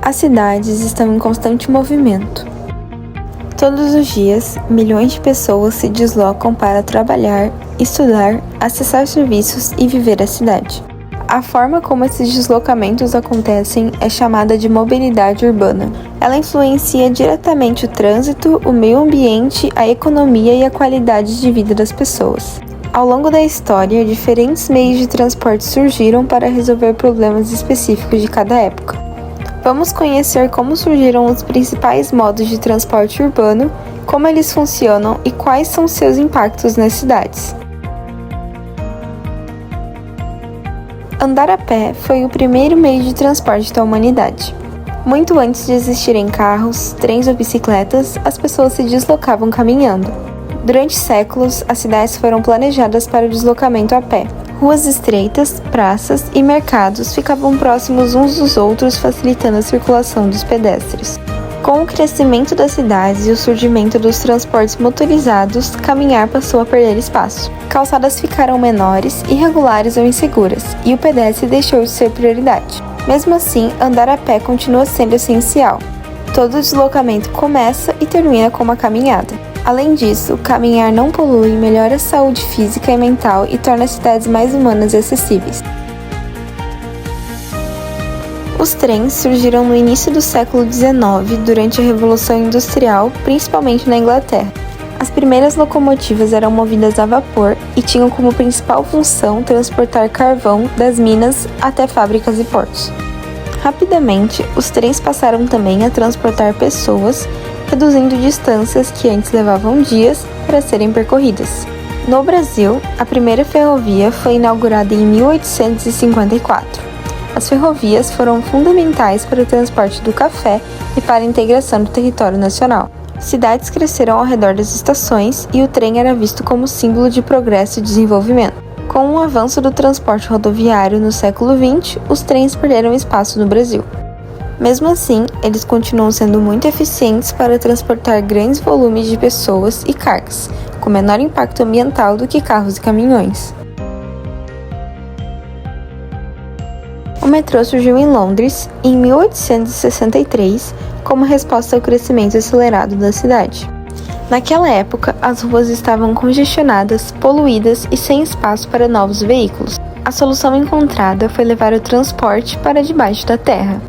As cidades estão em constante movimento. Todos os dias, milhões de pessoas se deslocam para trabalhar, estudar, acessar serviços e viver a cidade. A forma como esses deslocamentos acontecem é chamada de mobilidade urbana. Ela influencia diretamente o trânsito, o meio ambiente, a economia e a qualidade de vida das pessoas. Ao longo da história, diferentes meios de transporte surgiram para resolver problemas específicos de cada época. Vamos conhecer como surgiram os principais modos de transporte urbano, como eles funcionam e quais são seus impactos nas cidades. Andar a pé foi o primeiro meio de transporte da humanidade. Muito antes de existirem carros, trens ou bicicletas, as pessoas se deslocavam caminhando. Durante séculos, as cidades foram planejadas para o deslocamento a pé. Ruas estreitas, praças e mercados ficavam próximos uns dos outros, facilitando a circulação dos pedestres. Com o crescimento das cidades e o surgimento dos transportes motorizados, caminhar passou a perder espaço. Calçadas ficaram menores, irregulares ou inseguras, e o pedestre deixou de ser prioridade. Mesmo assim, andar a pé continua sendo essencial. Todo deslocamento começa e termina com uma caminhada. Além disso, caminhar não polui, melhora a saúde física e mental e torna as cidades mais humanas e acessíveis. Os trens surgiram no início do século XIX, durante a Revolução Industrial, principalmente na Inglaterra. As primeiras locomotivas eram movidas a vapor e tinham como principal função transportar carvão das minas até fábricas e portos. Rapidamente, os trens passaram também a transportar pessoas, reduzindo distâncias que antes levavam dias para serem percorridas. No Brasil, a primeira ferrovia foi inaugurada em 1854. As ferrovias foram fundamentais para o transporte do café e para a integração do território nacional. Cidades cresceram ao redor das estações e o trem era visto como símbolo de progresso e desenvolvimento. Com o avanço do transporte rodoviário no século XX, os trens perderam espaço no Brasil. Mesmo assim, eles continuam sendo muito eficientes para transportar grandes volumes de pessoas e cargas, com menor impacto ambiental do que carros e caminhões. O metrô surgiu em Londres, em 1863, como resposta ao crescimento acelerado da cidade. Naquela época, as ruas estavam congestionadas, poluídas e sem espaço para novos veículos. A solução encontrada foi levar o transporte para debaixo da terra.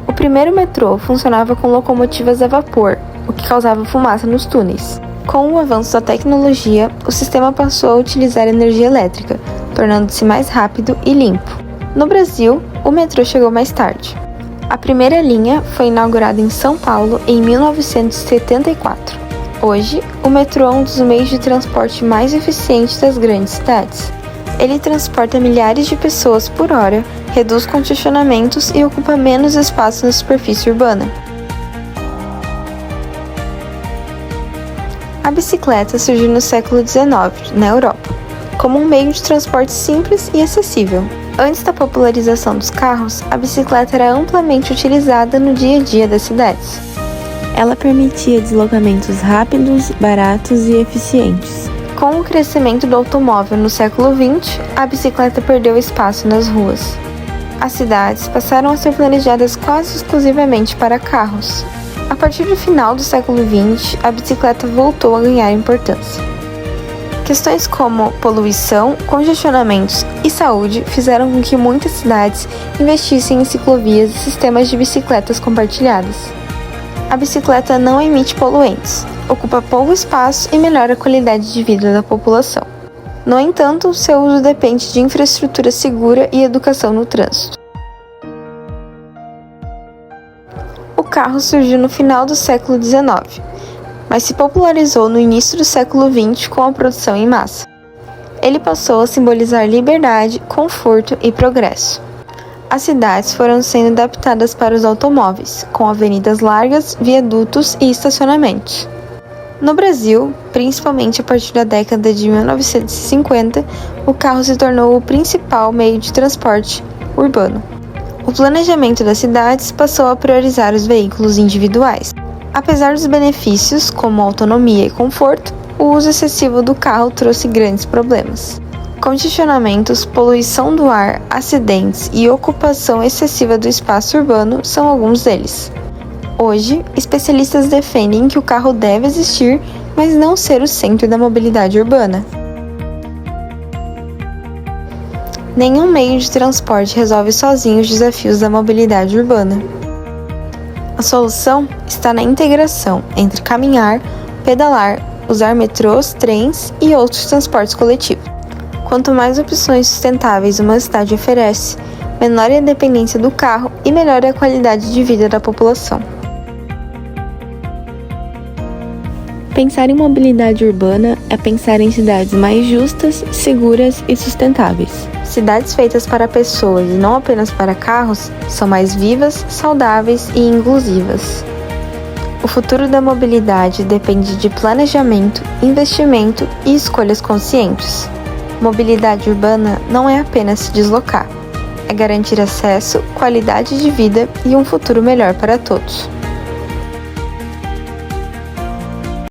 O primeiro metrô funcionava com locomotivas a vapor, o que causava fumaça nos túneis. Com o avanço da tecnologia, o sistema passou a utilizar energia elétrica, tornando-se mais rápido e limpo. No Brasil, o metrô chegou mais tarde. A primeira linha foi inaugurada em São Paulo em 1974. Hoje, o metrô é um dos meios de transporte mais eficientes das grandes cidades. Ele transporta milhares de pessoas por hora, reduz congestionamentos e ocupa menos espaço na superfície urbana. A bicicleta surgiu no século XIX, na Europa, como um meio de transporte simples e acessível. Antes da popularização dos carros, a bicicleta era amplamente utilizada no dia a dia das cidades. Ela permitia deslocamentos rápidos, baratos e eficientes. Com o crescimento do automóvel no século XX, a bicicleta perdeu espaço nas ruas. As cidades passaram a ser planejadas quase exclusivamente para carros. A partir do final do século XX, a bicicleta voltou a ganhar importância. Questões como poluição, congestionamentos e saúde fizeram com que muitas cidades investissem em ciclovias e sistemas de bicicletas compartilhadas. A bicicleta não emite poluentes, ocupa pouco espaço e melhora a qualidade de vida da população. No entanto, seu uso depende de infraestrutura segura e educação no trânsito. O carro surgiu no final do século XIX, mas se popularizou no início do século XX com a produção em massa. Ele passou a simbolizar liberdade, conforto e progresso. As cidades foram sendo adaptadas para os automóveis, com avenidas largas, viadutos e estacionamentos. No Brasil, principalmente a partir da década de 1950, o carro se tornou o principal meio de transporte urbano. O planejamento das cidades passou a priorizar os veículos individuais. Apesar dos benefícios, como autonomia e conforto, o uso excessivo do carro trouxe grandes problemas. Com Congestionamentos, poluição do ar, acidentes e ocupação excessiva do espaço urbano são alguns deles. Hoje, especialistas defendem que o carro deve existir, mas não ser o centro da mobilidade urbana. Nenhum meio de transporte resolve sozinho os desafios da mobilidade urbana. A solução está na integração entre caminhar, pedalar, usar metrôs, trens e outros transportes coletivos. Quanto mais opções sustentáveis uma cidade oferece, menor é a dependência do carro e melhor é a qualidade de vida da população. Pensar em mobilidade urbana é pensar em cidades mais justas, seguras e sustentáveis. Cidades feitas para pessoas e não apenas para carros são mais vivas, saudáveis e inclusivas. O futuro da mobilidade depende de planejamento, investimento e escolhas conscientes. Mobilidade urbana não é apenas se deslocar, é garantir acesso, qualidade de vida e um futuro melhor para todos.